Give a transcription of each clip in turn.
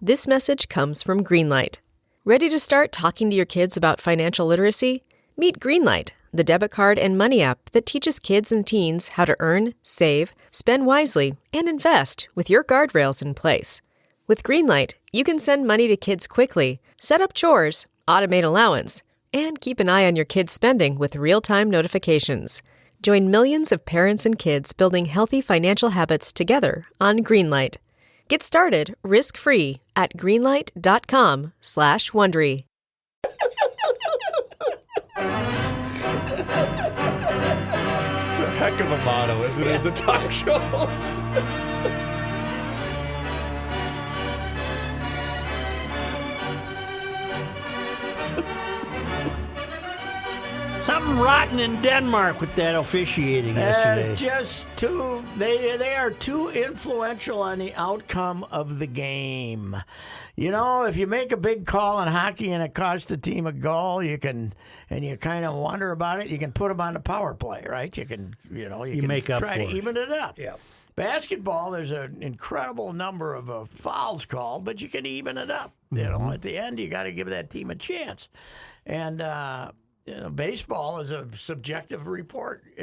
This message comes from Greenlight. Ready to start talking to your kids about financial literacy? Meet Greenlight, the debit card and money app that teaches kids and teens how to earn, save, spend wisely, and invest with your guardrails in place. With Greenlight, you can send money to kids quickly, set up chores, automate allowance, and keep an eye on your kids' spending with real-time notifications. Join millions of parents and kids building healthy financial habits together on Greenlight. Get started risk-free at greenlight.com/Wondery. It's a heck of a motto, isn't it, as a talk show host? Something rotten in Denmark with that officiating yesterday. They are too influential on the outcome of the game. You know, if you make a big call in hockey and it costs the team a goal, you kind of wonder about it, you can put them on the power play, right? You can make up try for to it. even it up. Yeah. Basketball, there's an incredible number of fouls called, but you can even it up. You know, at the end, you got to give that team a chance. And baseball is a subjective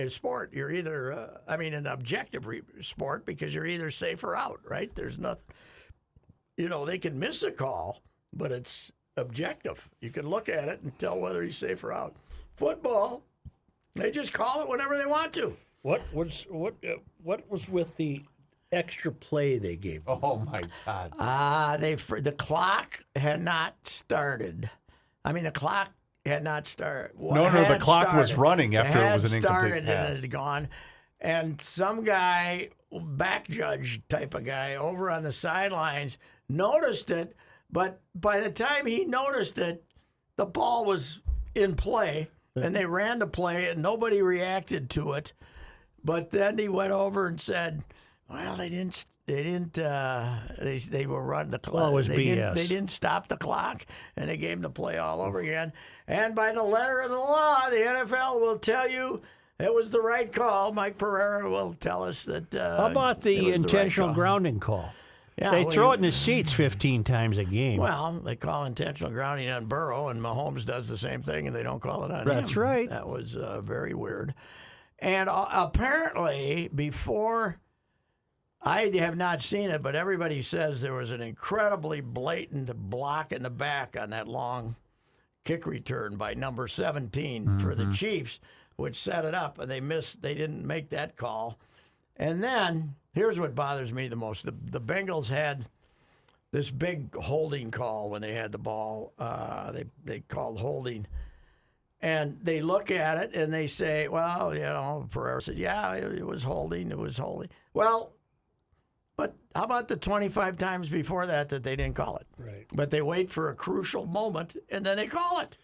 sport. You're either, an objective sport because you're either safe or out, right? There's nothing, they can miss a call, but it's objective. You can look at it and tell whether he's safe or out. Football, they just call it whenever they want to. What was with the extra play they gave? Oh, my God. The clock had not started. The clock had not started. The clock was running after it was an incomplete pass. And it had gone. And some guy, back judge type of guy, over on the sidelines noticed it. But by the time he noticed it, the ball was in play, and they ran the play, and nobody reacted to it. But then he went over and said, "Well, they were running the clock. Well, it was BS. They didn't stop the clock, and they gave him the play all over again. And by the letter of the law, the NFL will tell you it was the right call. Mike Pereira will tell us that. How about the intentional grounding call? Yeah, they throw it in the seats 15 times a game. Well, they call intentional grounding on Burrow, and Mahomes does the same thing, and they don't call it on him. That's right. That was very weird. And apparently, before, I have not seen it, but everybody says there was an incredibly blatant block in the back on that long kick return by number 17 for the Chiefs, which set it up, and they didn't make that call. And then, here's what bothers me the most. The Bengals had this big holding call when they had the ball. They called holding. And they look at it and they say, well, Pereira said, yeah, it was holding. It was holding. Well, but how about the 25 times before that they didn't call it? Right. But they wait for a crucial moment and then they call it.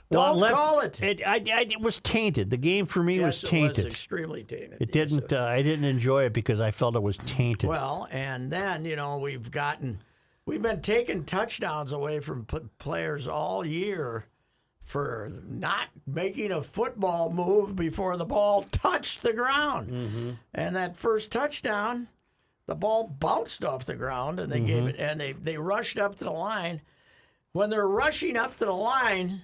Well, Don't call it. It was tainted. The game for me was tainted. It was extremely tainted. It didn't. I didn't enjoy it because I felt it was tainted. Well, and then we've been taking touchdowns away from players all year for not making a football move before the ball touched the ground. Mm-hmm. And that first touchdown, the ball bounced off the ground, and they gave it, and they rushed up to the line. When they're rushing up to the line,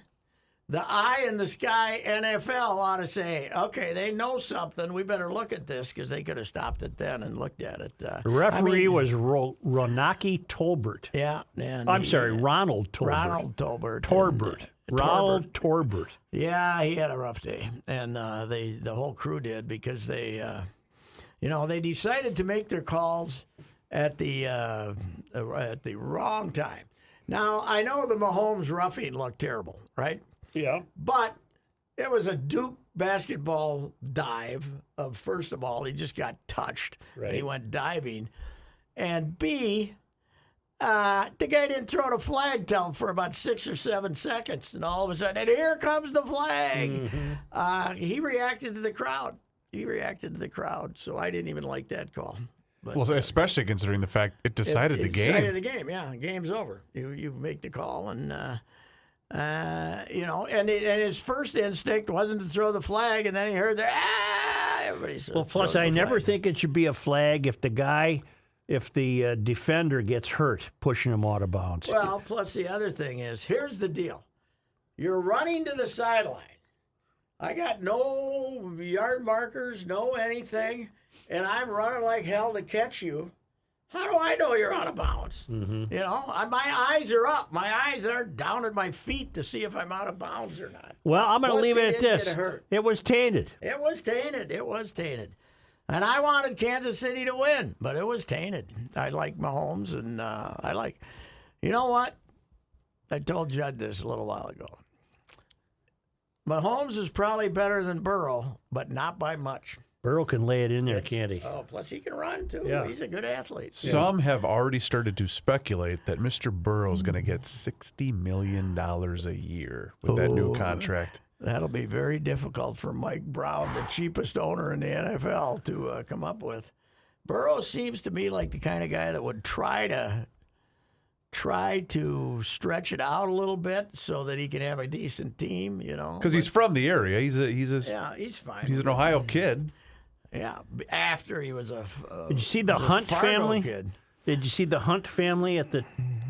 the eye in the sky NFL ought to say, okay, they know something. We better look at this, because they could have stopped it then and looked at it. The referee was Ronaki Tolbert. Yeah. And Ronald Tolbert. Ronald Tolbert. Ronald Torbert. Yeah, he had a rough day, and the whole crew did, because they decided to make their calls at the wrong time. Now I know the Mahomes roughing looked terrible, right? Yeah, but it was a Duke basketball dive. First of all, he just got touched. Right. And he went diving, and B. The guy didn't throw the flag for about 6 or 7 seconds, and all of a sudden, and here comes the flag. Mm-hmm. He reacted to the crowd. So I didn't even like that call. But, well, especially considering the fact it decided the game. Decided the game, yeah. Game's over. You make the call, and and his first instinct wasn't to throw the flag, and then he heard everybody said. Well, plus I never think it should be a flag if the guy if the defender gets hurt pushing him out of bounds. Well, plus the other thing is, here's the deal. You're running to the sideline. I got no yard markers, no anything, and I'm running like hell to catch you. How do I know you're out of bounds? Mm-hmm. You know, my eyes are up. My eyes aren't down at my feet to see if I'm out of bounds or not. Well, I'm going to Plus, leave he it at didn't this. get hurt. It was tainted. It was tainted. It was tainted. And I wanted Kansas City to win, but it was tainted. I like Mahomes, and you know what? I told Judd this a little while ago. Mahomes is probably better than Burrow, but not by much. Burrow can lay it in there, can't he? Oh, plus he can run, too. Yeah. He's a good athlete. Some have already started to speculate that Mr. Burrow's going to get $60 million a year with that new contract. That'll be very difficult for Mike Brown, the cheapest owner in the NFL, to come up with. Burrow seems to me like the kind of guy that would try to stretch it out a little bit so that he can have a decent team, you know. Because he's from the area. He's he's fine. an Ohio kid. Yeah, after he was a Did you see the Hunt Fargo family? kid. Did you see the Hunt family at the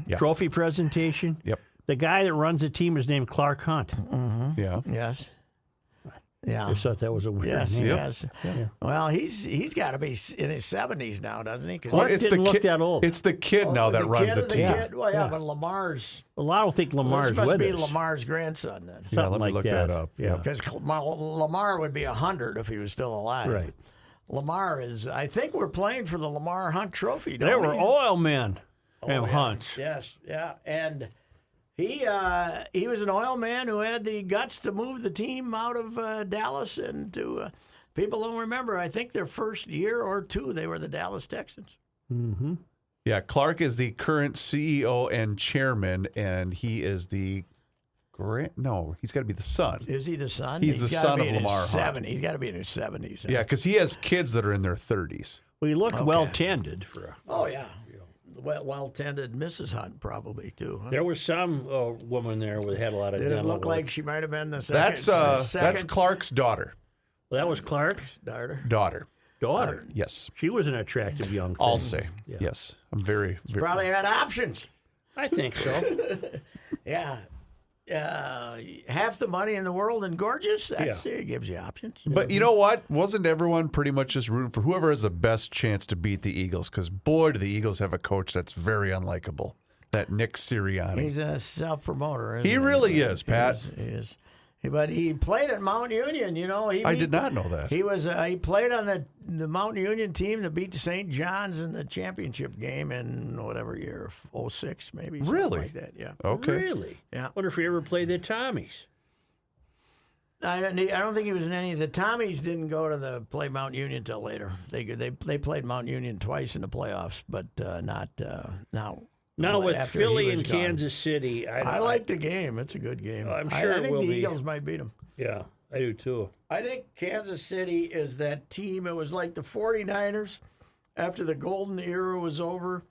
Yeah. trophy presentation? Yep. The guy that runs the team is named Clark Hunt. Yeah. Yes. I Yeah. just thought that was a weird Yes, name. yes. Well, he's got to be in his 70s now, doesn't he? 'Cause Clark it's didn't the look kid. that old. It's the kid now that runs the team. Kid? Well, yeah, Yeah. but Lamar's. A lot don't think Lamar's This must with be us. Lamar's grandson then. Yeah, Something let me like look that up. Yeah. Because Lamar would be 100 if he was still alive. Right. Lamar is. I think we're playing for the Lamar Hunt Trophy. Don't They were we? oil men and yeah. Hunts. Yes, yeah, and he was an oil man who had the guts to move the team out of Dallas, and to people don't remember. I think their first year or two they were the Dallas Texans. Mm-hmm. Yeah, Clark is the current CEO and chairman, and he is the he's got to be the son. Is he the son? He's the gotta son be of in his Lamar Hunt. 70s. He's got to be in his 70s. Yeah, because he has kids that are in their 30s. Well, he looked Okay. well tended for a. Oh yeah. Well tended Mrs. Hunt probably too. Huh? There was some woman there that had a lot of Did it dental look work. like she might have been the second? That's Clark's daughter. Well, that was Clark's Daughter. daughter. Yes. She was an attractive young thing. I'll say. Yeah. Yes. I'm very. Probably had options. I think so. Yeah. Half the money in the world and gorgeous. It gives you options. But you know what? Wasn't everyone pretty much just rooting for whoever has the best chance to beat the Eagles? Because, boy, do the Eagles have a coach that's very unlikable. That Nick Sirianni. He's a self-promoter. He really is, Pat. He is. But he played at Mount Union, you know. I did not know that. He was. He played on the Mount Union team that beat St. John's in the championship game in whatever year, 06 maybe. Something Really? like that, yeah. Okay. Really? Yeah. Wonder if he ever played the Tommies. I don't think he was in any of the Tommies. Didn't go to play Mount Union till later. They played Mount Union twice in the playoffs, but not now. Now with after he Philly was and gone. Kansas City, I like the game. It's a good game. I'm sure I it think will the be. Eagles might beat them. Yeah, I do too. I think Kansas City is that team. It was like the 49ers after the golden era was over,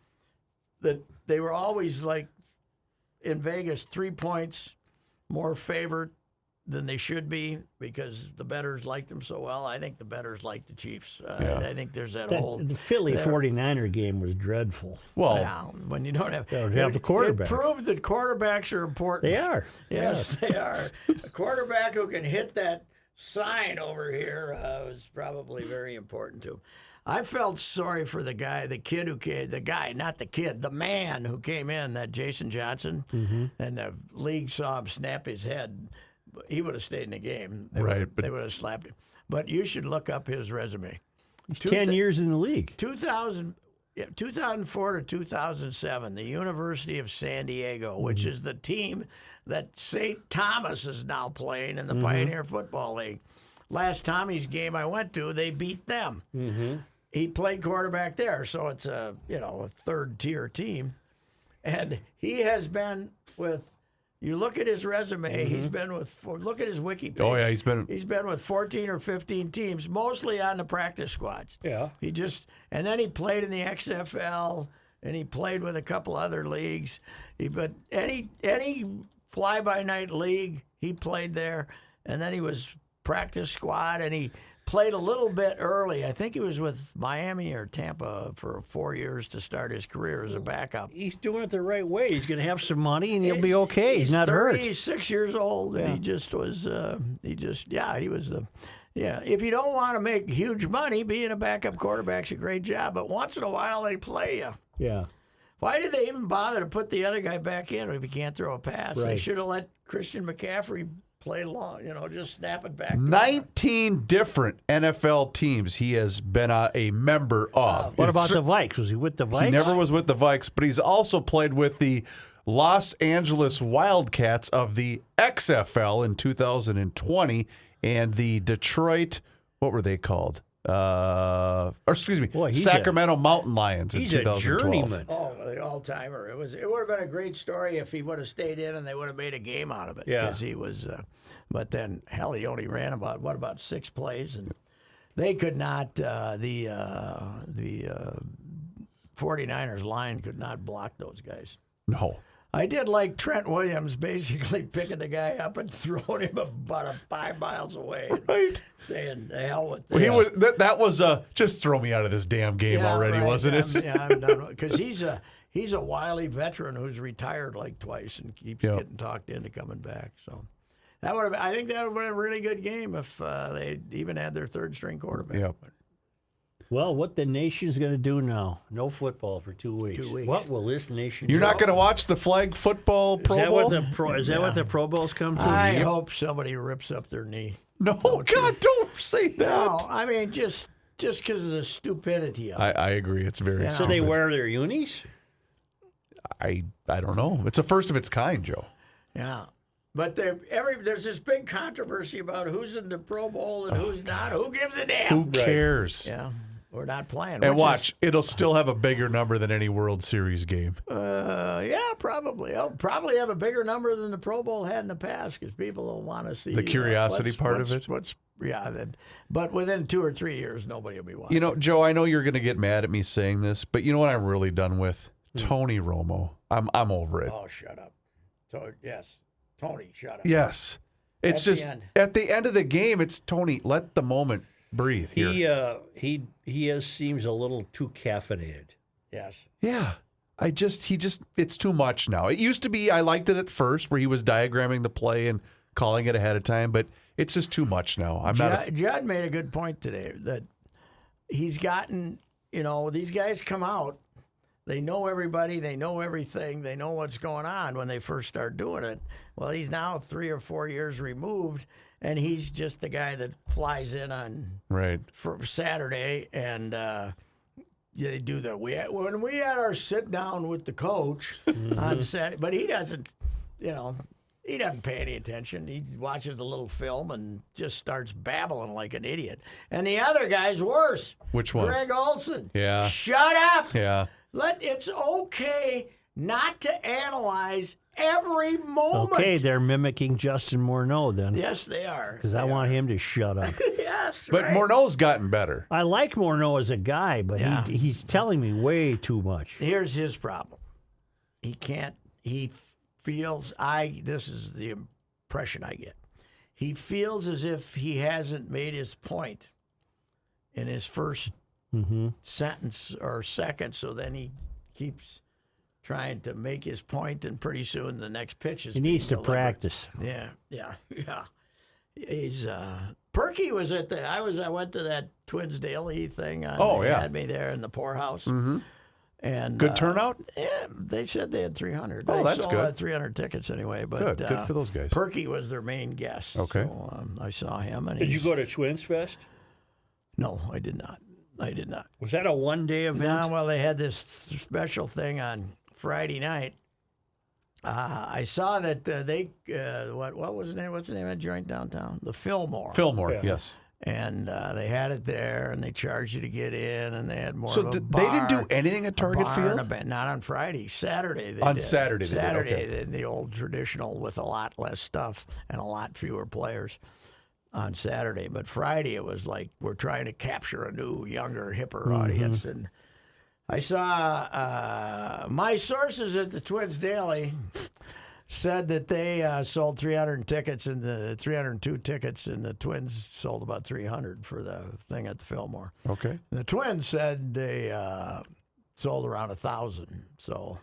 that they were always like in Vegas 3 points more favored than they should be because the bettors liked them so well. I think the bettors like the Chiefs. I think there's that whole... The Philly 49er game was dreadful. Well, when you don't have the quarterback. It proves that quarterbacks are important. They are. Yes, they are. A quarterback who can hit that sign over here was probably very important to him. I felt sorry for the man who came in, that Jason Johnson, and the league saw him snap his head. He would have stayed in the game. They would have slapped him. But you should look up his resume. He's 10 years in the league. 2004 to 2007, the University of San Diego, which is the team that St. Thomas is now playing in the Pioneer Football League. Last Tommy's game I went to, they beat them. He played quarterback there, so it's a third-tier team. And he has been with... You look at his resume. He's been look at his wiki page. Oh yeah, he's been with 14 or 15 teams, mostly on the practice squads. Yeah. And then he played in the XFL, and he played with a couple other leagues. But any fly-by-night league, he played there. And then he was practice squad, and he played a little bit early. I think he was with Miami or Tampa for 4 years to start his career as a backup. He's doing it the right way. He's going to have some money, and he'll be okay. He's not hurt. He's 6 years old, and he just was. He was the. Yeah, if you don't want to make huge money, being a backup quarterback's a great job. But once in a while, they play you. Yeah. Why did they even bother to put the other guy back in if he can't throw a pass? They Right. should have let Christian McCaffrey play long. Just snap it back. 19 different NFL teams he has been a member of. What about the Vikes? Was he with the Vikes? He never was with the Vikes, but he's also played with the Los Angeles Wildcats of the XFL in 2020 and the Detroit, what were they called? Boy, Sacramento Mountain Lions in He's a 2012. journeyman. Oh, the all-timer. It would have been a great story if he would have stayed in and they would have made a game out of it. Yeah. Because he was, but then, hell, he only ran about 6 plays. And they could not, the 49ers line could not block those guys. No. I did like Trent Williams basically picking the guy up and throwing him about 5 miles away. Right. Saying, the hell with Well, this. that was just throw me out of this damn game already, right. wasn't it? I'm done. Because he's a wily veteran who's retired like twice and keeps getting talked into coming back. So I think that would have been a really good game if they even had their third string quarterback. Yep. Well, what the nation's going to do now? No football for 2 weeks. 2 weeks. What will this nation You're do? not going to watch the flag football Pro Bowl? Is that what the Pro Bowls come to? I hope somebody rips up their knee. No, God, don't say that. No, I mean just because of the stupidity of it. I agree. It's very So they wear their unis? I don't know. It's a first of its kind, Joe. Yeah. But there's this big controversy about who's in the Pro Bowl and who's not. Who gives a damn? Who cares? Yeah, we're not playing. And which watch, it'll still have a bigger number than any World Series game. Yeah, probably. It'll probably have a bigger number than the Pro Bowl had in the past because people will want to see The curiosity part of it? But within 2 or 3 years, nobody will be watching. Joe, I know you're going to get mad at me saying this, but you know what I'm really done with? Tony Romo. I'm over it. Oh, shut up. So yes, Tony, shut up. Yes. It's At the just end. at the end of the game, it's Tony, let the moment breathe here. He seems a little too caffeinated. Yes. Yeah. It's too much now. It used to be, I liked it at first where he was diagramming the play and calling it ahead of time, but it's just too much now. Judd made a good point today that he's gotten, these guys come out, they know everybody, they know everything, they know what's going on when they first start doing it. Well, he's now 3 or 4 years removed, and he's just the guy that flies in on for Saturday and they do that. When we had our sit down with the coach on Saturday, but he doesn't, he doesn't pay any attention. He watches a little film and just starts babbling like an idiot. And the other guy's worse. Which one? Greg Olson. Yeah. Shut up. Yeah. It's okay not to analyze every moment. Okay, they're mimicking Justin Morneau then. Yes, they are. Because I want him to shut up. Yes, But right. Morneau's gotten better. I like Morneau as a guy, but he's telling me way too much. Here's his problem. He feels, this is the impression I get. He feels as if he hasn't made his point in his first sentence or second, so then he keeps trying to make his point, and pretty soon the next pitch is He needs to being delivered. practice. Yeah. He's Perky was at I went to that Twins Daily thing. They had me there in the poorhouse. Mm-hmm. And Good turnout? Yeah, they said they had 300. Oh, they that's sold good. out 300 tickets anyway. But Good for those guys. Perky was their main guest. Okay. So, I saw him. And Did you go to Twins Fest? No, I did not. Was that a one-day event? No, well, they had this special thing on Friday night. I saw that what was the name? What's the name of that joint downtown? The Fillmore. Fillmore, yes. And they had it there, and they charged you to get in, and they had more So of a they didn't do bar- anything at Target a bar and Field? a not on Friday. Saturday they On did. Saturday they did, Saturday okay. they did the old traditional with a lot less stuff and a lot fewer players on Saturday. But Friday it was like we're trying to capture a new, younger, hipper audience. And I saw my sources at the Twins Daily said that they sold 302 tickets, and the Twins sold about 300 for the thing at the Fillmore. Okay. And the Twins said they sold around 1,000. So,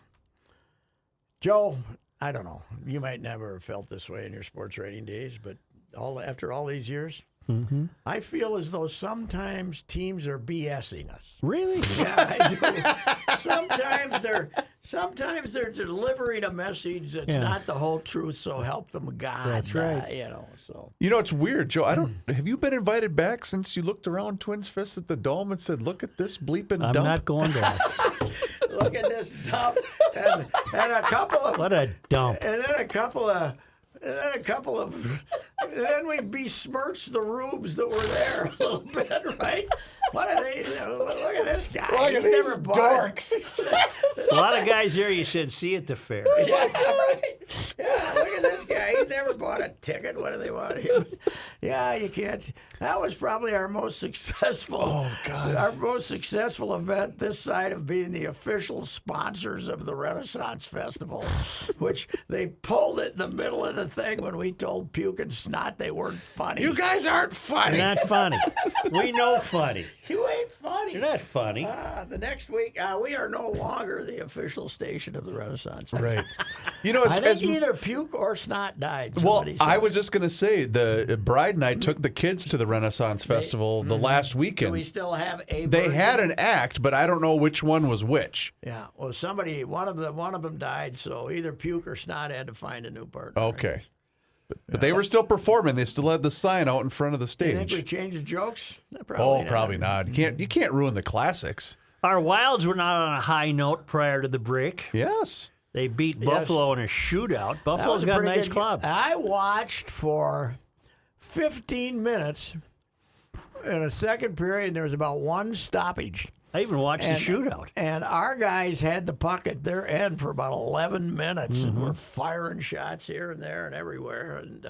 Joe, I don't know. You might never have felt this way in your sports rating days, but after all these years, I feel as though sometimes teams are BSing us. Really? Yeah, I do. Sometimes they're delivering a message that's not the whole truth. So help them God. That's right. So You know, it's weird, Joe. Have you been invited back since you looked around Twins Fest at the Dome and said, "Look at this bleeping dump"? I'm not going back. look at this dump and a couple of What a dump. and then a couple of then we besmirched the rubes that were there a little bit, right? What are they? Look at this guy. Look at He's these never bought dorks. A lot of guys there you said see at the fair. Yeah, right. Yeah, look at this guy. He's never bought a ticket. What do they want him? Yeah, you can't. That was probably our most successful. Oh, God. Our most successful event this side of being the official sponsors of the Renaissance Festival, which they pulled it in the middle of the thing when we told Puke and Snot they weren't funny. You guys aren't funny. You're not funny. We know funny. You ain't funny. You're not funny. The next week, we are no longer the official station of the Renaissance Festival. Right. You know, I think either Puke or Snot died. well, Somebody I said. was just going to say the bride and I took the kids to the Renaissance Festival the last Do weekend. we still have a They version? had an act, but I don't know which one was which. Yeah. Well, one of them died, so either Puke or Snot had to find a new partner. Okay. But they were still performing. They still had the sign out in front of the You think we stage. changed the jokes? Probably not. You can't ruin the classics. Our Wilds were not on a high note prior to the break. Yes. They beat Buffalo in a shootout. That Buffalo's was a got a pretty nice good- club. I watched for 15 minutes in a second period, and there was about one stoppage. I even watched the shootout. And our guys had the puck at their end for about 11 minutes and were firing shots here and there and everywhere. And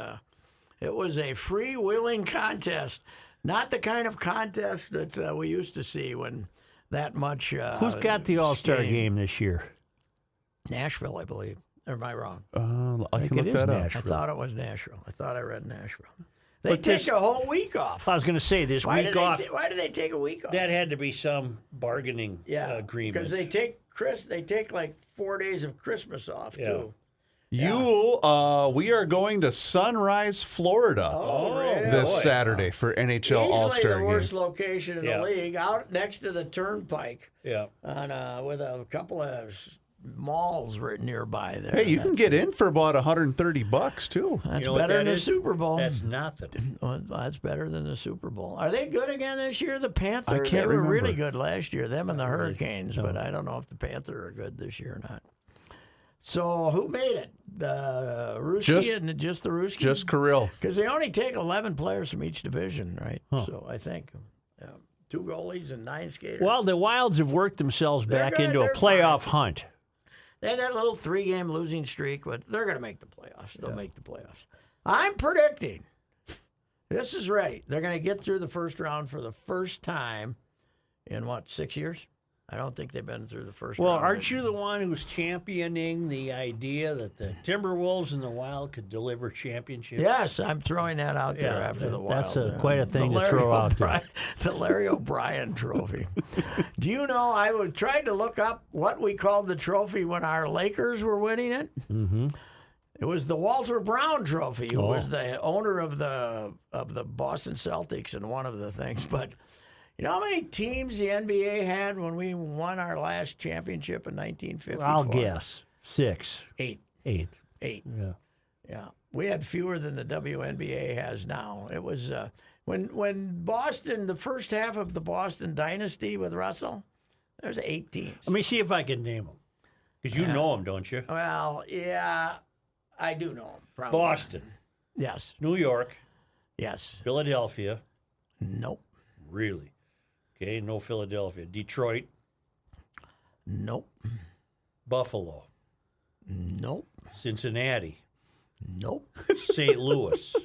it was a freewheeling contest, not the kind of contest that we used to see when that much. Who's got the All-Star skating. game this year? Nashville, I believe. Or am I wrong? I can it look is that up. I Nashville. thought it was Nashville. I thought I read Nashville. They But take this- a whole week off. I was going to say this Why week off. why do they take a week off? That had to be some bargaining agreement. because they take like 4 days of Christmas off Yeah. too. We are going to Sunrise, Florida really? this Boy. Saturday for NHL Easily All-Star the worst game. location in Yeah. the league, out next to the Turnpike, Yeah. on with a couple of malls right nearby there. Hey, you can get in for about $130 too. That's You know what better that than the is? Super Bowl. That's nothing. Well, that's better than the Super Bowl. Are they good again this year? The Panthers. I can't They were remember. really good last year. Them and the Hurricanes, but I don't know if the Panthers are good this year or not. So who made it? The Reusse and just the Reusse? Just Kirill. Because they only take 11 players from each division, right? So I think 2 goalies and 9 skaters. Well, the Wilds have worked themselves They're back good. into a They're playoff fine. hunt. They had that little 3-game losing streak, but they're going to make the playoffs. They'll make the playoffs. I'm predicting this is ready. They're going to get through the first round for the first time in, 6 years? I don't think they've been through the first Well, round. aren't you the one who's championing the idea that the Timberwolves and the Wild could deliver championships? Yes, I'm throwing that out there Yeah, after the that's Wild. quite a thing The to throw out there. The Larry O'Brien Trophy. Do you know, I tried to look up what we called the trophy when our Lakers were winning it. Mm-hmm. It was the Walter Brown Trophy, who was the owner of the Boston Celtics and one of the things. But you know how many teams the NBA had when we won our last championship in 1954? I'll guess 6, 8. 8. Yeah. Yeah. We had fewer than the WNBA has now. It was when Boston, the first half of the Boston dynasty with Russell, there's 8 teams. Let me see if I can name them. Because you know them, don't you? Well, yeah, I do know them. Probably. Boston, Yes. New York, Yes. Philadelphia. Nope. Really? Okay, no Philadelphia. Detroit, Nope. Buffalo, Nope. Cincinnati, Nope. St. Louis.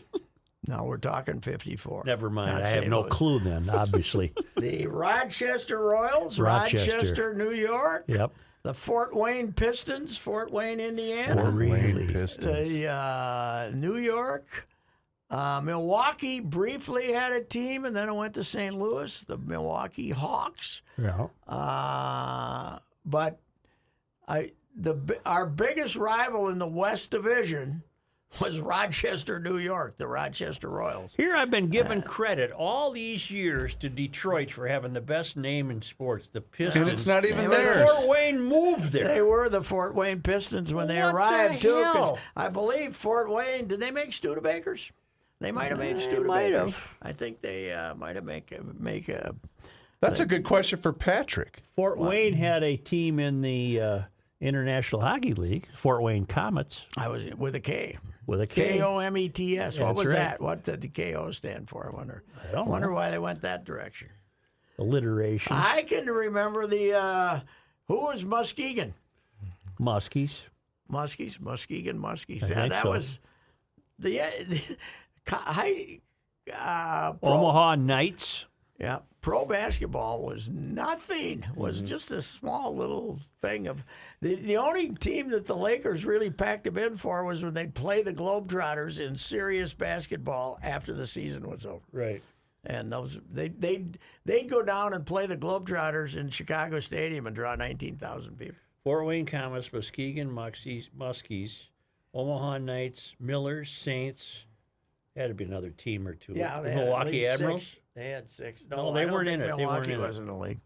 Now we're talking 54. Never mind. Not I have St. no Louis. clue then, obviously. The Rochester Royals, Rochester. Rochester, New York. Yep. the Fort Wayne Pistons, Fort Wayne, Indiana. Fort Wayne Pistons. The New York. Milwaukee briefly had a team, and then it went to St. Louis, the Milwaukee Hawks. Yeah. But our biggest rival in the West Division was Rochester, New York, the Rochester Royals. Here I've been given credit all these years to Detroit for having the best name in sports, the Pistons. And it's not even And theirs. Fort Wayne moved there. They were the Fort Wayne Pistons when they What the arrived, too. 'Cause hell? I believe Fort Wayne, did they make Studebakers? They might have made Studebakers. might have. I think they might have make a. That's a good question for Patrick. Fort Wayne had a team in the International Hockey League, Fort Wayne Comets, I was with a K. with a K. Komets. What That's was right. that? What did the KO stand for? I wonder. I don't wonder know. why they went that direction. Alliteration. I can remember the who was Muskegon? Muskies. Muskegon. I Yeah, think that so. was the high. Omaha Knights. Yeah, pro basketball was nothing. Was Mm-hmm. just a small little thing of the only team that the Lakers really packed them in for was when they'd play the Globetrotters in serious basketball after the season was over. Right. And those they'd go down and play the Globetrotters in Chicago Stadium and draw 19,000 people. Fort Wayne Comets, Muskegon Muskies, Omaha Knights, Millers, Saints. Had to be another team or two. Yeah, they had at Milwaukee least Admirals. 6. They had 6. No, they I don't weren't think in it. They weren't Milwaukee in it. was in the league.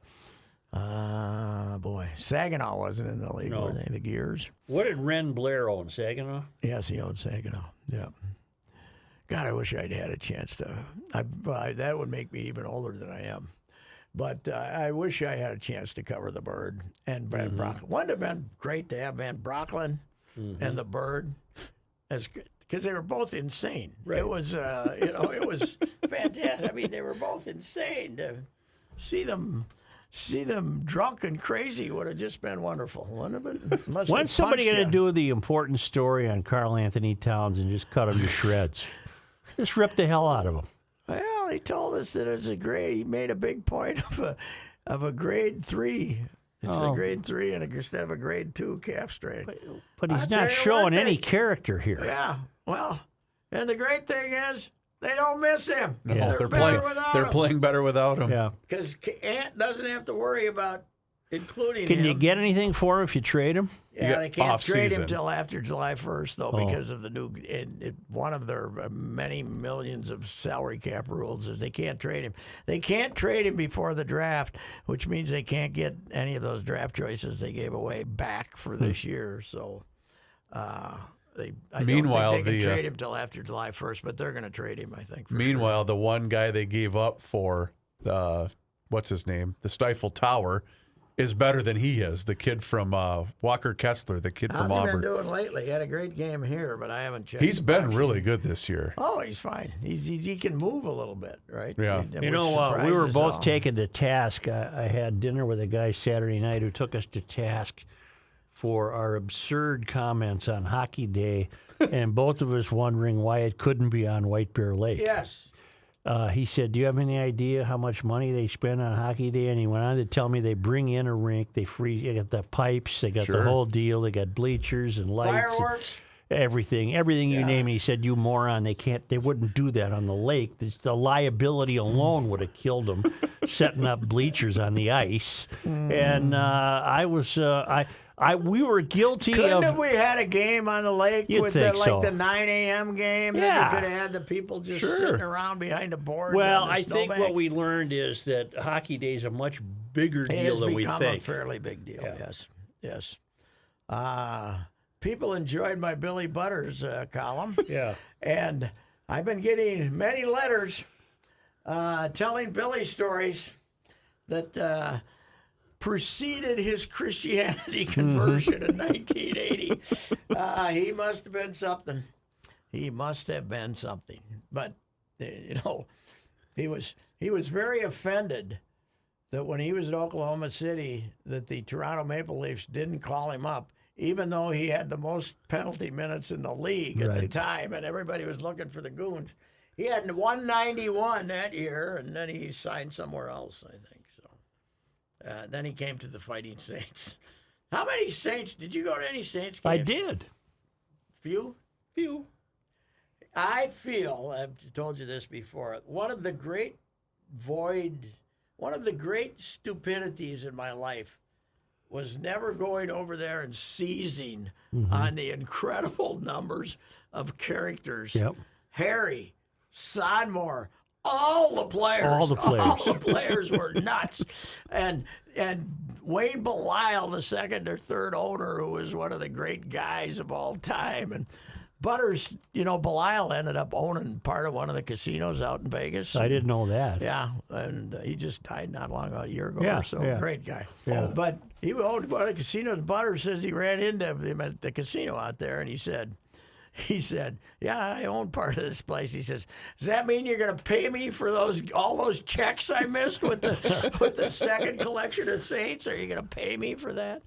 Boy, Saginaw wasn't in the league, No. were they? The Gears. What did Ren Blair own? Saginaw? Yes, he owned Saginaw. Yeah. God, I wish I'd had a chance to. That would make me even older than I am. But I wish I had a chance to cover the Bird and Van Brocklin. Wouldn't it have been great to have Van Brocklin and the Bird as because they were both insane. Right. It was, it was fantastic. I mean, they were both insane. To see them drunk and crazy would have just been wonderful, wouldn't it? Have been? Unless they When's somebody punched going to you. do the important story on Carl Anthony Towns and just cut him to shreds? Just rip the hell out of him. Well, he told us that it's he made a big point of a grade 3. It's a grade 3 and instead of a grade 2 calf strain. But he's I'll tell not you showing what, any character here. Yeah, well, and the great thing is they don't miss him. No, Yeah. they're better playing. without They're him. playing better without him. Yeah. Because Ant doesn't have to worry about including Can him. you get anything for him if you trade him? Yeah, You they get can't trade him off-season. till after July 1st, though, Oh. because of the new one of their many millions of salary cap rules is they can't trade him. They can't trade him before the draft, which means they can't get any of those draft choices they gave away back for this year. So, I Meanwhile, don't think they can the, trade him till after July 1st, but they're going to trade him, I think. For Meanwhile, the one guy they gave up for, what's his name? The Stifle Tower is better than he is. The kid from Walker Kessler, the kid How's from he been Auburn. doing lately? He had a great game here, but I haven't checked. He's the been box. really good this year. Oh, he's fine. He can move a little bit, right? Yeah. Which You know, we were surprises both all. taken to task. I had dinner with a guy Saturday night who took us to task for our absurd comments on Hockey Day, and both of us wondering why it couldn't be on White Bear Lake. Yes. He said, "Do you have any idea how much money they spend on Hockey Day?" And he went on to tell me they bring in a rink, they got the pipes, they got the Sure. whole deal, they got bleachers and lights, and Fireworks. everything you name. And he said, "You moron! They wouldn't do that on the lake. The liability alone would have killed them, setting up bleachers on the ice." And we were guilty Couldn't of. have we had a game on the lake You'd with think so. the 9 a.m. game? Then Yeah. you could have had the people just Sure. sitting around behind the boards. Well, on the I think snowbank. what we learned is that Hockey Day is a much bigger It deal has than we become think. a fairly big deal. Yeah. Yes. People enjoyed my Billy Butters column. Yeah. And I've been getting many letters telling Billy stories that preceded his Christianity conversion in 1980. He must have been something. He must have been something. But he was very offended that when he was at Oklahoma City, that the Toronto Maple Leafs didn't call him up, even though he had the most penalty minutes in the league at the Right. time, and everybody was looking for the Goons. He had 191 that year, and then he signed somewhere else, I think. So then he came to the Fighting Saints, How many Saints? Did you go to any Saints games? I did. Few? Few. I feel, I've told you this before, one of the great stupidities in my life was never going over there and seizing on the incredible numbers of characters. Yep. Harry, Sodmore, all the players were nuts. And Wayne Belisle, the second or third owner, who was one of the great guys of all time. And Butters, Belisle ended up owning part of one of the casinos out in Vegas. I didn't know that. Yeah, and he just died not long ago, a year ago Yeah, or so. yeah. Great guy. Yeah. But he owned one of the casinos. Butters says he ran into him at the casino out there, and he said, "Yeah, I own part of this place." He says, "Does that mean you're going to pay me for all those checks I missed with the second collection of Saints? Are you going to pay me for that?"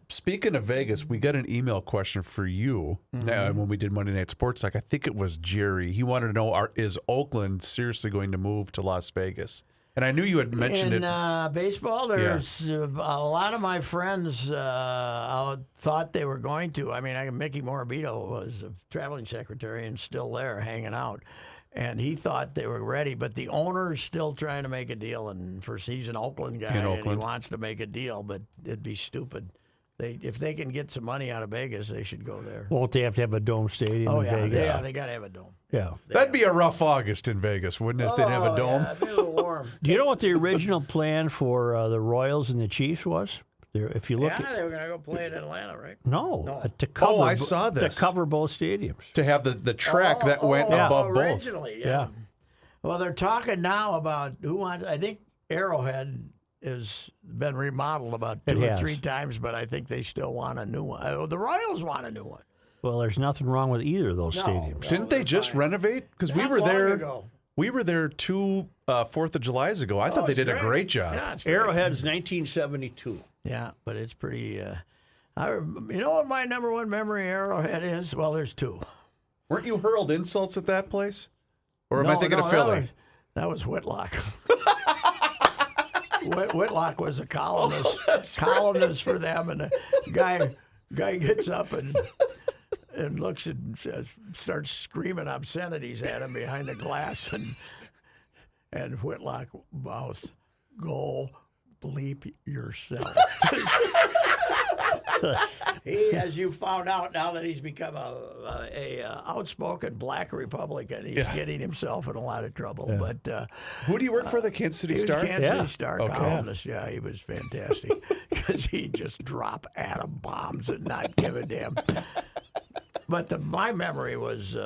Speaking of Vegas, we got an email question for you when we did Monday Night Sports. Like I think it was Jerry. He wanted to know: is Oakland seriously going to move to Las Vegas? And I knew you had mentioned in it. Baseball, there's a lot of my friends thought they were going to. I mean, Mickey Morabito was a traveling secretary and still there hanging out. And he thought they were ready, but the owner's still trying to make a deal. And he's an Oakland guy, and he wants to make a deal, but it'd be stupid. If they can get some money out of Vegas, they should go there. Won't they have to have a dome stadium in Vegas? Yeah, they got to have a dome. Yeah. That'd be a rough August in Vegas, wouldn't it? If they'd have a dome. Yeah, it'd be a little warm. Do you know what the original plan for the Royals and the Chiefs was? If you look they were going to go play in Atlanta, right? To cover. I saw this. To cover both stadiums. To have the track that went above both. Originally, Yeah. Well, they're talking now about who wants. I think Arrowhead has been remodeled about two or three times, but I think they still want a new one. The Royals want a new one. Well, there's nothing wrong with either of those stadiums. Didn't they just renovate? Because we were there. We were there 2 4th of July's ago. I thought they did a great job. Yeah, it's great. Arrowhead's 1972. Yeah, but it's pretty. You know what my number one memory of Arrowhead is? Well, there's two. Weren't you hurled insults at that place? Or am I thinking of Philly? That was Whitlock. Whitlock was a columnist for them, and the guy gets up and looks and starts screaming obscenities at him behind the glass, and Whitlock mouths, "Go bleep yourself." He, as you found out now that he's become a outspoken black Republican, he's getting himself in a lot of trouble. Yeah. But who do you work for? The Kansas City Star? He was Kansas City Star columnist. Yeah, he was fantastic because he just drop atom bombs and not give a damn. But my memory was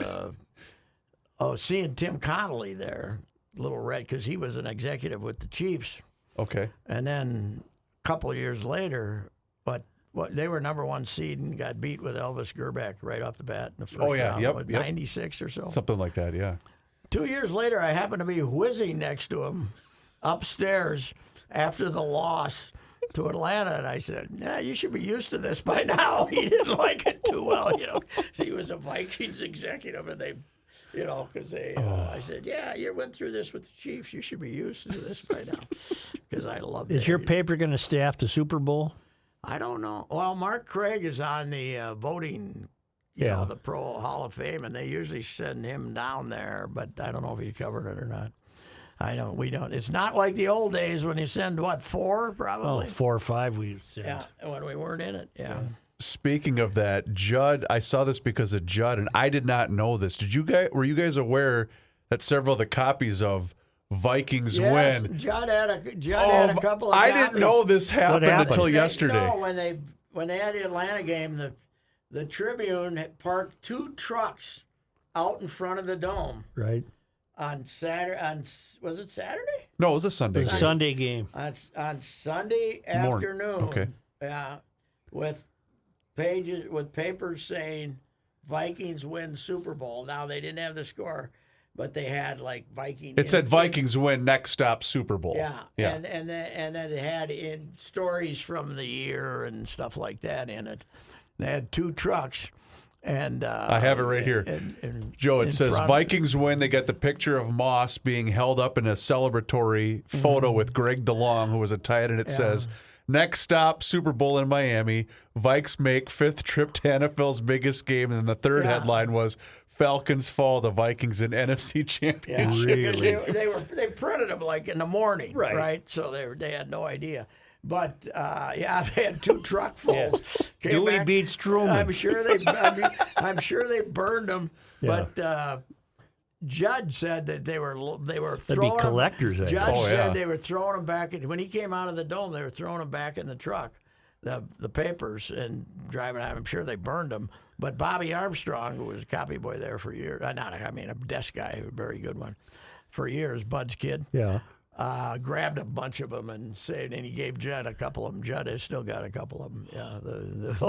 seeing Tim Connolly there, Little Red, because he was an executive with the Chiefs. Okay. And then a couple of years later, they were number one seed and got beat with Elvis Gerback right off the bat in the first round. Yep. 96 or so. Something like that, yeah. 2 years later, I happened to be whizzing next to him upstairs after the loss to Atlanta, and I said, you should be used to this by now. He didn't like it too well, He was a Vikings executive, and they, because they, I said, you went through this with the Chiefs. You should be used to this by now, because I love it. Is your paper going to staff the Super Bowl? I don't know. Well, Mark Craig is on the voting, the Pro Hall of Fame, and they usually send him down there, but I don't know if he's covered it or not. We don't. It's not like the old days when you send, 4 probably? 4 or 5 we sent. Yeah, when we weren't in it, yeah. Speaking of that, Judd, I saw this because of Judd, and I did not know this. Were you guys aware that several of the copies of Vikings win? Judd had a couple of copies. I didn't know this happened until yesterday. No, when they had the Atlanta game, the Tribune had parked 2 trucks out in front of the dome. Right. On Saturday, was it Saturday? No, it was a Sunday game. Sunday game. On Sunday afternoon. Okay. Yeah, with papers saying Vikings win Super Bowl. Now they didn't have the score, but they had Vikings. It said Vikings win, next stop Super Bowl. Yeah. And then it had in stories from the year and stuff like that in it. They had 2 trucks. And I have it right here. Joe, it says Vikings win. They got the picture of Moss being held up in a celebratory photo with Greg DeLong, who was a tight end. It says, Next stop, Super Bowl in Miami. Vikes make 5th trip to NFL's biggest game. And then the third headline was Falcons fall to Vikings in NFC Championship. Really? They printed them like in the morning, right? So they had no idea. But they had 2 truckfuls. Dewey beats Truman. I'm sure they burned them. Yeah. But Judd said that they were That'd throwing be collectors. them. Judd said they were throwing them back when he came out of the dome. They were throwing them back in the truck, the papers, and driving out. I'm sure they burned them. But Bobby Armstrong, who was a copy boy there for years, a desk guy, a very good one, for years, Bud's kid. Yeah. Grabbed a bunch of them and he gave Judd a couple of them. Judd has still got a couple of them. Yeah,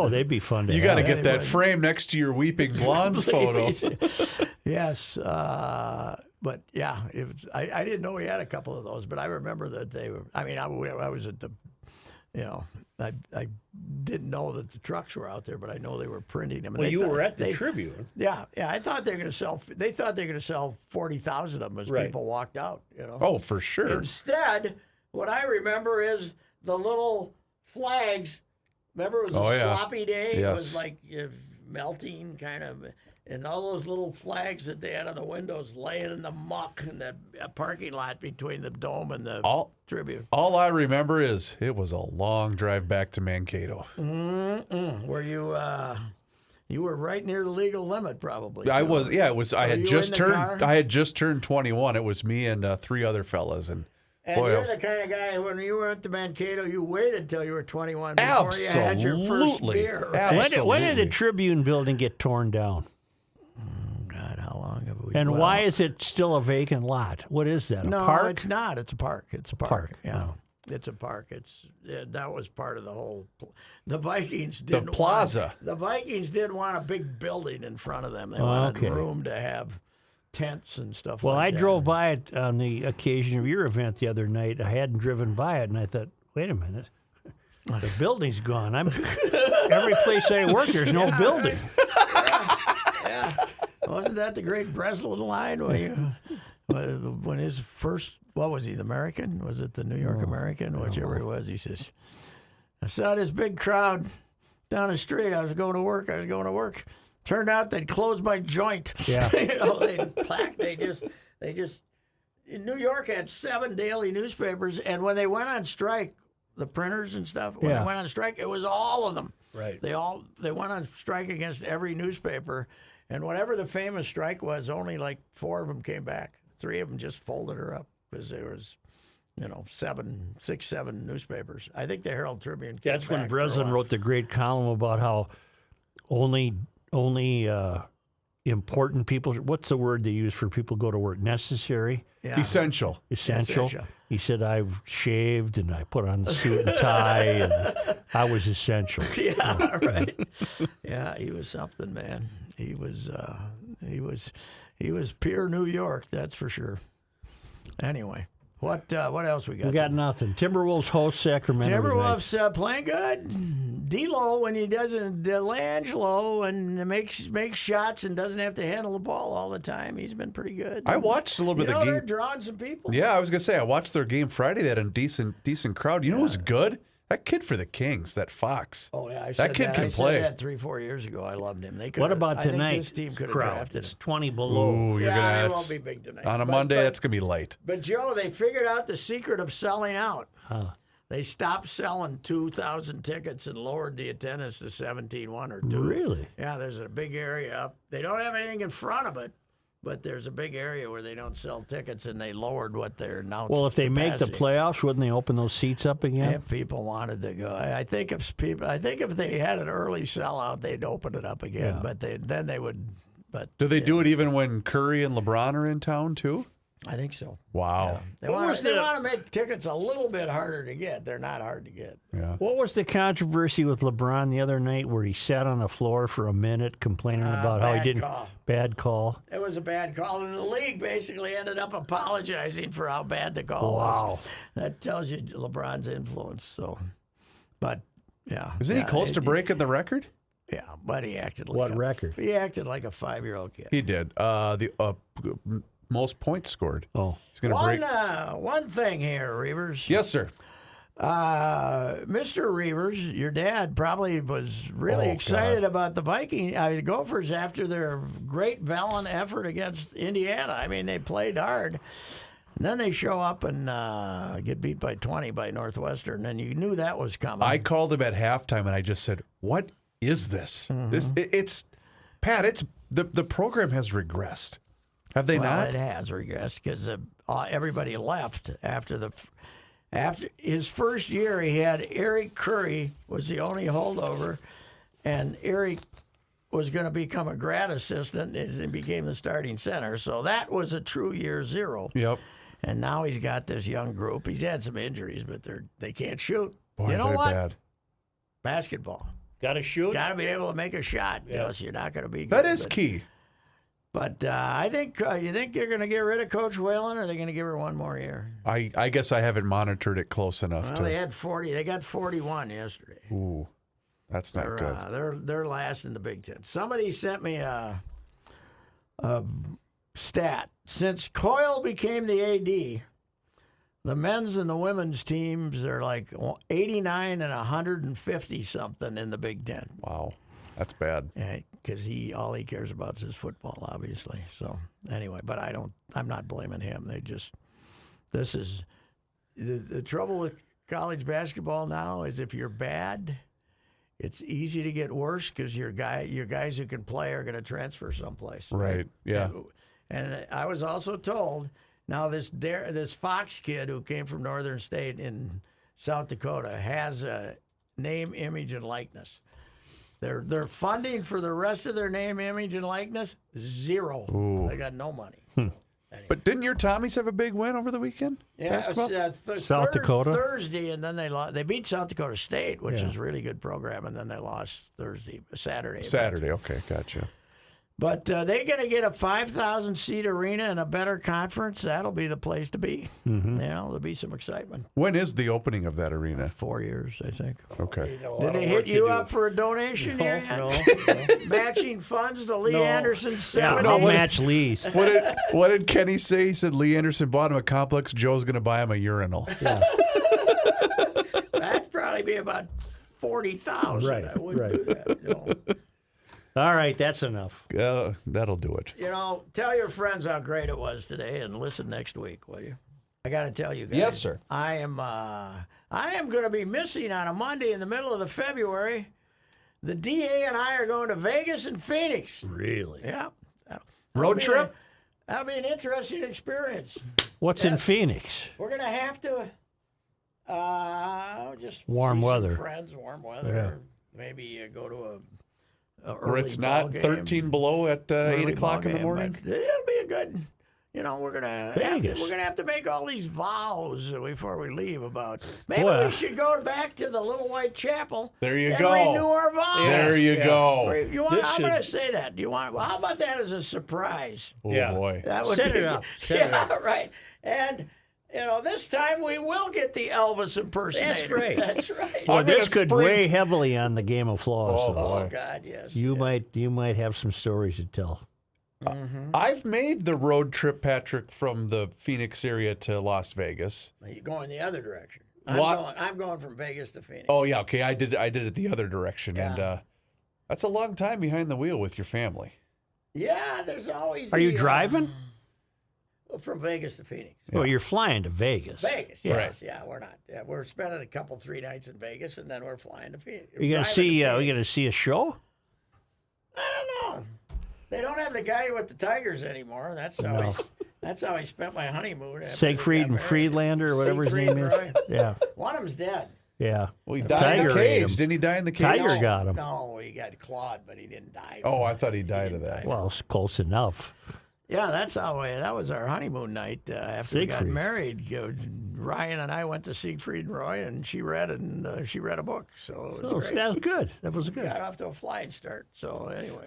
They'd be fun to You have. got to get that frame next to your Weeping Blondes photo. Yes, but yeah, I didn't know he had a couple of those, but I remember that they were. I mean, I was at the, I didn't know that the trucks were out there, but I know they were printing them. And Well, you were at the Tribune. Yeah. I thought they were going to sell. They thought they were going to sell 40,000 of them as people walked out. Oh, for sure. Instead, what I remember is the little flags. Remember, it was a sloppy day. Yes. It was like melting, kind of, and all those little flags that they had on the windows laying in the muck in the parking lot between the Dome and the Tribune. All I remember is it was a long drive back to Mankato. Where you were right near the legal limit, probably. I was. Yeah, it was. I had just turned. car? I had just turned 21. It was me and 3 other fellas, and boy, you're the kind of guy, when you went to Mankato, you waited till you were 21 before you had your first beer. Absolutely. When did the Tribune building get torn down? God, how long have we? And why is it still a vacant lot? What is that? A park? It's not. It's a park. It's a park. Park. Yeah. Oh. It's a park. That was part of the whole. The Vikings didn't. The plaza. The Vikings didn't want a big building in front of them. They wanted room to have tents and stuff. Well, like I that. drove by it on the occasion of your event the other night. I hadn't driven by it, and I thought, wait a minute, the building's gone. Every place I work, there's no building. Yeah. Wasn't that the great Breslin line when his first, what was he, the American? Was it the New York American? Whichever it was. He says, I saw this big crowd down the street. I was going to work. Turned out they'd closed my joint. Yeah. They just, New York had 7 daily newspapers, and when they went on strike, the printers and stuff, when they went on strike, it was all of them. Right. They went on strike against every newspaper, and whatever the famous strike was, only like 4 of them came back. 3 of them just folded her up because there was, 7 newspapers. I think the Herald Tribune came That's when back for a Breslin while. wrote the great column about how only important people. What's the word they use for people who go to work? Necessary. Yeah. Essential. Essential. He said, I've shaved and I put on the suit and tie, and I was essential. Yeah, right. Yeah, he was something, man. He was pure New York, that's for sure. Anyway, what else we got? We got nothing. Timberwolves host Sacramento. Timberwolves playing good. D'Lo, when he doesn't, Delangelo, and makes shots and doesn't have to handle the ball all the time, he's been pretty good. I watched a little bit of the They're game. drawing some people. Yeah, I was gonna say I watched their game Friday. They had a decent crowd. You know who's good? That kid for the Kings, that Fox. Oh yeah, that kid can play. I said that 3-4 years ago. I loved him. What about tonight? I think this team could have crowd? drafted It's him. 20 below. Ooh, you're gonna Yeah, have it won't be big tonight. on a But- Monday. but- That's gonna be light. But Joe, they figured out the secret of selling out. They stopped selling 2,000 tickets and lowered the attendance to 17,1 or 2. Really? Yeah, there's a big area up. They don't have anything in front of it, but there's a big area where they don't sell tickets, and they lowered what they're announced. Well, if they make the capacity. playoffs, wouldn't they open those seats up again? If people wanted to go, I think if they had an early sellout, they'd open it up again. Yeah. But then they would. But Do they do it even when Curry and LeBron are in town too? I think so. Wow. They What want was to make tickets a little bit harder to get. They're not hard to get. Yeah. What was the controversy with LeBron the other night where he sat on the floor for a minute complaining about how he bad didn't. call. Bad call. It was a bad call, and the league basically ended up apologizing for how bad the call Wow. was. That tells you LeBron's influence. So, but yeah, Isn't he close to breaking the record? Yeah, but he acted like What record? He acted like a 5-year-old kid. He did. The most points scored. Oh. He's gonna break. One thing here, Reavers. Yes, sir. Mr. Reavers, your dad probably was really excited about the the Gophers after their great valiant effort against Indiana. I mean, they played hard. And then they show up and get beat by 20 by Northwestern, and you knew that was coming. I called him at halftime, and I just said, "What is this? It's Pat. It's the program has regressed. Have they not? It has regressed because everybody left after his first year. He had Eric Curry was the only holdover, and Eric was going to become a grad assistant as he became the starting center. So that was a true year zero. Yep. And now he's got this young group. He's had some injuries, but they can't shoot. Boy, you know they're what? bad. Basketball. Got to shoot. Got to be able to make a shot. Yeah. Else you're not going to be good. That is key. But I think you think they're going to get rid of Coach Whalen, or are they going to give her one more year? I guess I haven't monitored it close enough Well, to. they had 40. They got 41 yesterday. Ooh, that's not good. They're last in the Big Ten. Somebody sent me a stat. Since Coyle became the AD, the men's and the women's teams are like 89 and 150 something in the Big Ten. Wow, that's bad. Because all he cares about is his football, obviously. So anyway, but I'm not blaming him. This is the trouble with college basketball now is if you're bad, it's easy to get worse because your guys who can play are going to transfer someplace. Right. Yeah. And I was also told now this Fox kid who came from Northern State in South Dakota has a name, image, and likeness. Their funding for the rest of their name, image, and likeness, zero. Ooh. They got no money. Anyway. But didn't your Tommies have a big win over the weekend? Yeah, South Dakota? Thursday, and then they beat South Dakota State, which is a really good program, and then they lost Saturday. Saturday, okay, gotcha. But they're going to get a 5,000-seat arena and a better conference. That'll be the place to be. Mm-hmm. There'll be some excitement. When is the opening of that arena? 4 years, I think. Okay. Did they hit you up for a donation here yet? No. Matching funds to Lee No. Anderson's Yeah, 70? I'll match Lee's. What did Kenny say? He said Lee Anderson bought him a complex. Joe's going to buy him a urinal. Yeah. That'd probably be about 40,000. Right, I wouldn't right. do that. All right, that's enough. That'll do it. Tell your friends how great it was today, and listen next week, will you? I got to tell you guys. Yes, sir. I am going to be missing on a Monday in the middle of the February. The DA and I are going to Vegas and Phoenix. Really? Yeah. Road trip? That'll be an interesting experience. What's in Phoenix? We're going to have to just Warm see some weather. Friends, warm weather. Maybe go to a Where early it's not ball 13 game. below at 8 Early o'clock ball in the game, morning. but it'll be a good. We're gonna Vegas. have to make all these vows before we leave. About maybe Boy. we should go back to the Little White Chapel. There you and go. renew our vows. There you go. You want? This I'm going to should- say that. Do you want? Well, how about that as a surprise? Oh, Yeah. boy. That would Set be, it up. Set it yeah, up. right. And this time we will get the Elvis impersonator. That's right. That's right. Well, I'm gonna this could spring- weigh heavily on the game of flaws. though. Oh God, yes. You might have some stories to tell. I've made the road trip, Patrick, from the Phoenix area to Las Vegas. You're going the other direction. What? I'm going from Vegas to Phoenix. Oh, yeah, okay. I did it the other direction. Yeah. And that's a long time behind the wheel with your family. Yeah, there's always. Are you driving? From Vegas to Phoenix? Well, you're flying to Vegas. Vegas, Yeah. yes. Yeah, we're not. Yeah, we're spending 3 nights in Vegas, and then we're flying to Phoenix. Are you gonna Driving see? to Are you Phoenix. gonna see a show? I don't know. They don't have the guy with the tigers anymore. That's how I spent my honeymoon. after we Siegfried got and married. Friedlander, or whatever his Siegfried name and is. Roy. Yeah, One of them's dead. yeah. Well, he died in the Tiger ate cage. him. Didn't he die in the cage? Tiger No, got him. No, he got clawed, but he didn't die. Oh, I thought he died of that. Well, it's close enough. Yeah, that's how. That was our honeymoon night after we got Siegfried. married. Ryan and I went to Siegfried and Roy, and she read a book. So it was Oh, great. that was good. That was good. Got off to a flying start. So anyway,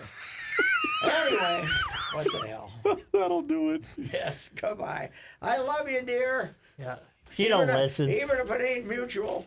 what the hell? That'll do it. Yes, goodbye. I love you, dear. Yeah. He don't listen. Even if it ain't mutual.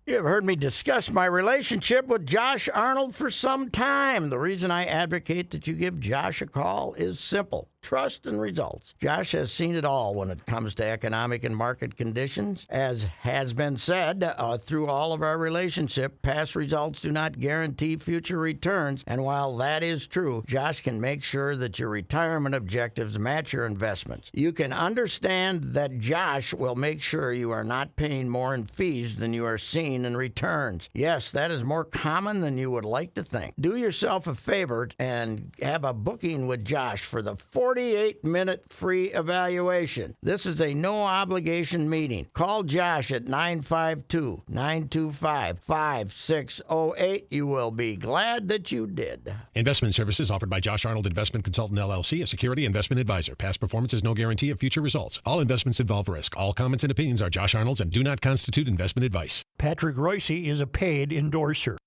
You have heard me discuss my relationship with Josh Arnold for some time. The reason I advocate that you give Josh a call is simple. trust, and results. Josh has seen it all when it comes to economic and market conditions. As has been said through all of our relationship, past results do not guarantee future returns. And while that is true, Josh can make sure that your retirement objectives match your investments. You can understand that Josh will make sure you are not paying more in fees than you are seeing in returns. Yes, that is more common than you would like to think. Do yourself a favor and have a booking with Josh for the 48-minute free evaluation. This is a no-obligation meeting. Call Josh at 952-925-5608. You will be glad that you did. Investment services offered by Josh Arnold Investment Consultant LLC, a security investment advisor. Past performance is no guarantee of future results. All investments involve risk. All comments and opinions are Josh Arnold's and do not constitute investment advice. Patrick Reusse is a paid endorser.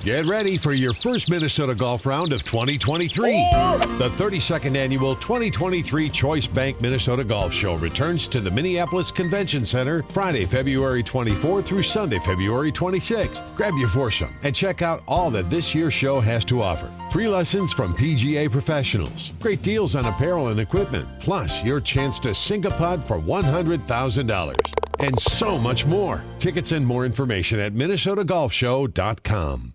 Get ready for your first Minnesota Golf Round of 2023. The 32nd annual 2023 Choice Bank Minnesota Golf Show returns to the Minneapolis Convention Center Friday, February 24th through Sunday, February 26th. Grab your foursome and check out all that this year's show has to offer. Free lessons from PGA professionals, great deals on apparel and equipment, plus your chance to sink a putt for $100,000. And so much more. Tickets and more information at minnesotagolfshow.com.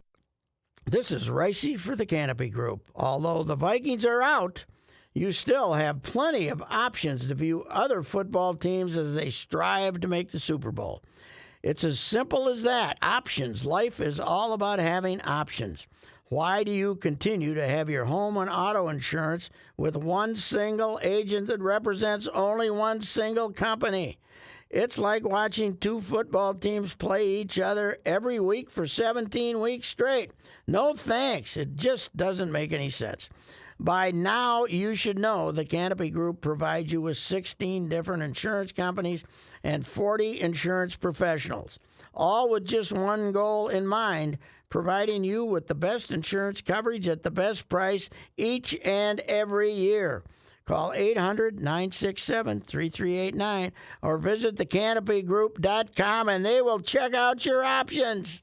This is Reusse for the Canopy Group. Although the Vikings are out, you still have plenty of options to view other football teams as they strive to make the Super Bowl. It's as simple as that. Options. Life is all about having options. Why do you continue to have your home and auto insurance with one single agent that represents only one single company? It's like watching two football teams play each other every week for 17 weeks straight. No thanks. It just doesn't make any sense. By now, you should know the Canopy Group provides you with 16 different insurance companies and 40 insurance professionals, all with just one goal in mind, providing you with the best insurance coverage at the best price each and every year. Call 800-967-3389 or visit thecanopygroup.com and they will check out your options.